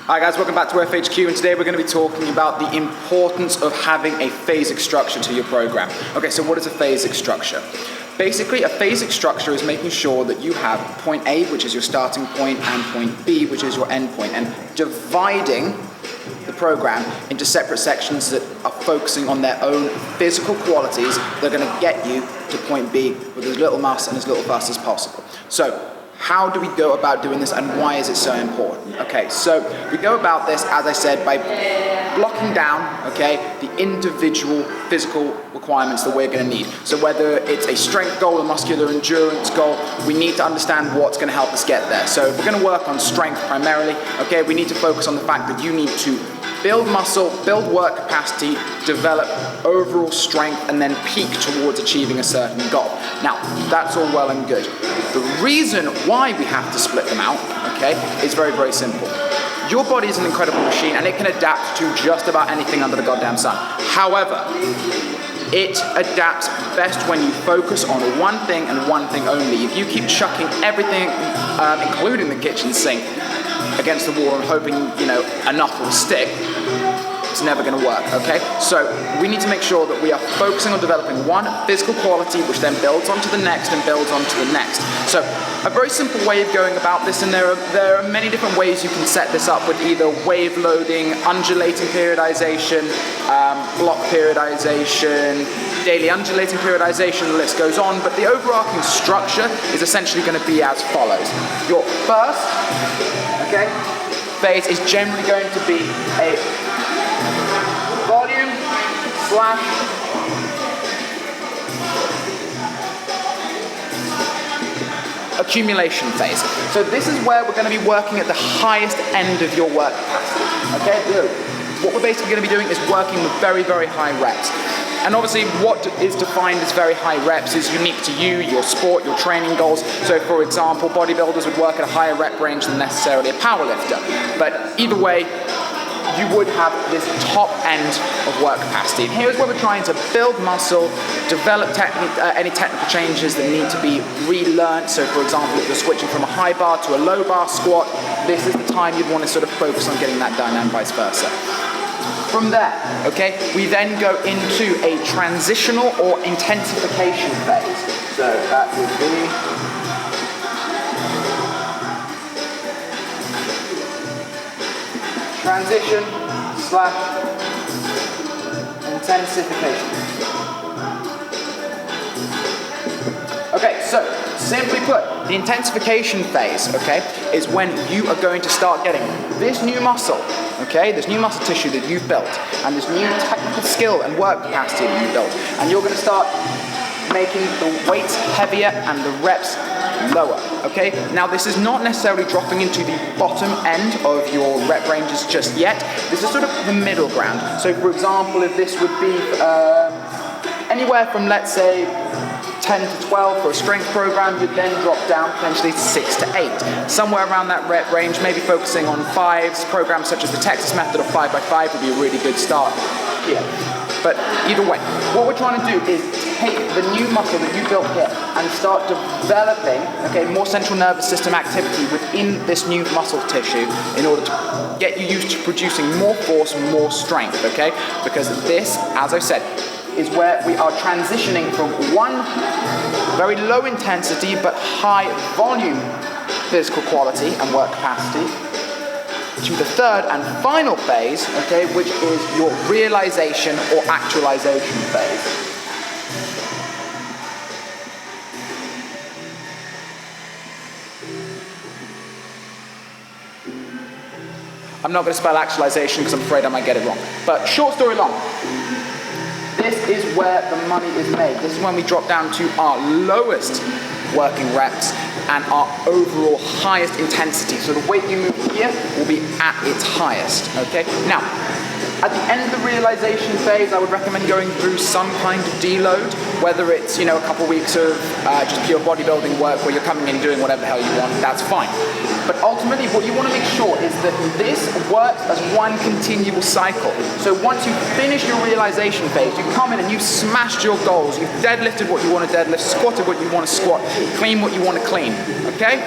Hi guys, welcome back to FHQ, and today we're going to be talking about the importance of having a phasic structure to your program. Okay, so what is a phasic structure? Basically, a phasic structure is making sure that you have point A, which is your starting point, and point B, which is your end point, and dividing the program into separate sections that are focusing on their own physical qualities that are going to get you to point B with as little mass and as little fuss as possible. So, how do we go about doing this, and why is it so important? Okay, so we go about this, as I said, by blocking down, okay, the individual physical requirements that we're going to need. So whether it's a strength goal, a muscular endurance goal, we need to understand what's going to help us get there. So if we're going to work on strength primarily, okay, we need to focus on the fact that you need to build muscle, build work capacity, develop overall strength, and then peak towards achieving a certain goal. Now, that's all well and good. The reason why we have to split them out, okay, is very, very simple. Your body is an incredible machine, and it can adapt to just about anything under the goddamn sun. However, it adapts best when you focus on one thing and one thing only. If you keep chucking everything, including the kitchen sink, against the wall and hoping, enough will stick, it's never going to work, okay? So we need to make sure that we are focusing on developing one physical quality, which then builds onto the next and builds onto the next. So a very simple way of going about this, and there are many different ways you can set this up with either wave loading, undulating periodization, block periodization, daily undulating periodization, the list goes on, but the overarching structure is essentially going to be as follows. Your first, okay, phase is generally going to be a volume / accumulation phase. So this is where we're going to be working at the highest end of your work capacity. Okay, what we're basically going to be doing is working with very, very high reps. And obviously what is defined as very high reps is unique to you, your sport, your training goals. So for example, bodybuilders would work at a higher rep range than necessarily a powerlifter. But either way, you would have this top end of work capacity. And here's where we're trying to build muscle, develop any technical changes that need to be relearned. So for example, if you're switching from a high bar to a low bar squat, this is the time you'd want to sort of focus on getting that done, and vice versa. From there, okay, we then go into a transitional or intensification phase. So that would be transition / intensification. Okay, so simply put, the intensification phase, okay, is when you are going to start getting this new muscle, okay, this new muscle tissue that you've built, and this new technical skill and work capacity that you've built, and you're going to start making the weights heavier and the reps lower, okay? Now this is not necessarily dropping into the bottom end of your rep ranges just yet. This is sort of the middle ground. So for example, if this would be anywhere from, let's say, 10 to 12 for a strength program, you'd then drop down potentially 6 to 8. Somewhere around that rep range, maybe focusing on 5s. Programs such as the Texas method of 5x5 would be a really good start here. But either way, what we're trying to do is take the new muscle that you built here and start developing, okay, more central nervous system activity within this new muscle tissue in order to get you used to producing more force, more strength, okay? Because this, as I said, is where we are transitioning from one very low intensity but high volume physical quality and work capacity to the third and final phase, okay, which is your realization or actualization phase. I'm not going to spell actualization because I'm afraid I might get it wrong. But short story long, this is where the money is made. This is when we drop down to our lowest working reps and our overall highest intensity. So the weight you move here will be at its highest, okay? Now, at the end of the realization phase, I would recommend going through some kind of deload, whether it's, a couple weeks of just pure bodybuilding work where you're coming in doing whatever the hell you want, that's fine. But ultimately, what you want to make sure is that this works as one continual cycle. So once you finish your realization phase, you come in and you've smashed your goals, you've deadlifted what you want to deadlift, squatted what you want to squat, clean what you want to clean, okay?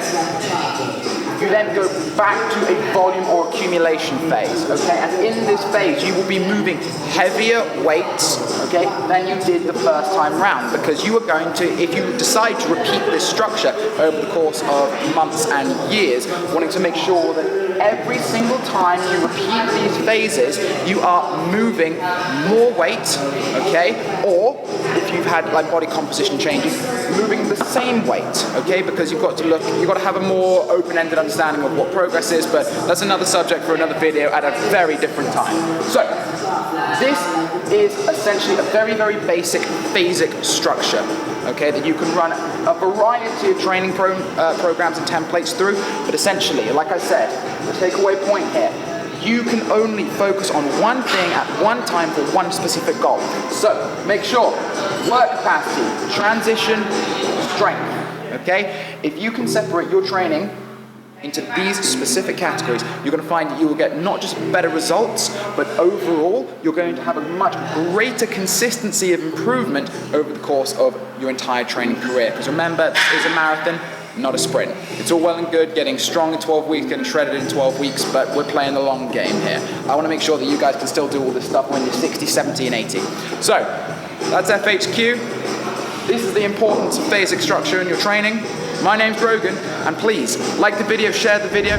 You then go back to a volume or accumulation phase, okay? And in this phase, you will be moving heavier weights, okay, than you did the first time round, because you are going to, if you decide to repeat this structure over the course of months and years, wanting to make sure that every single time you repeat these phases, you are moving more weight, okay, or if you've had like body composition changes, moving the same weight, okay, because you've got to have a more open-ended understanding of what progress is, but that's another subject for another video at a very different time. So, this is essentially a very, very basic phasic structure, okay, that you can run a variety of training programs and templates through, but essentially, like I said, the takeaway point here, you can only focus on one thing at one time for one specific goal. So, make sure, work capacity, transition, strength, okay? If you can separate your training into these specific categories, you're going to find that you will get not just better results, but overall, you're going to have a much greater consistency of improvement over the course of your entire training career. Because remember, this is a marathon, not a sprint. It's all well and good getting strong in 12 weeks, getting shredded in 12 weeks, but we're playing the long game here. I want to make sure that you guys can still do all this stuff when you're 60, 70, and 80. So, that's FHQ. This is the importance of phasic structure in your training. My name's Grogan, and please, like the video, share the video.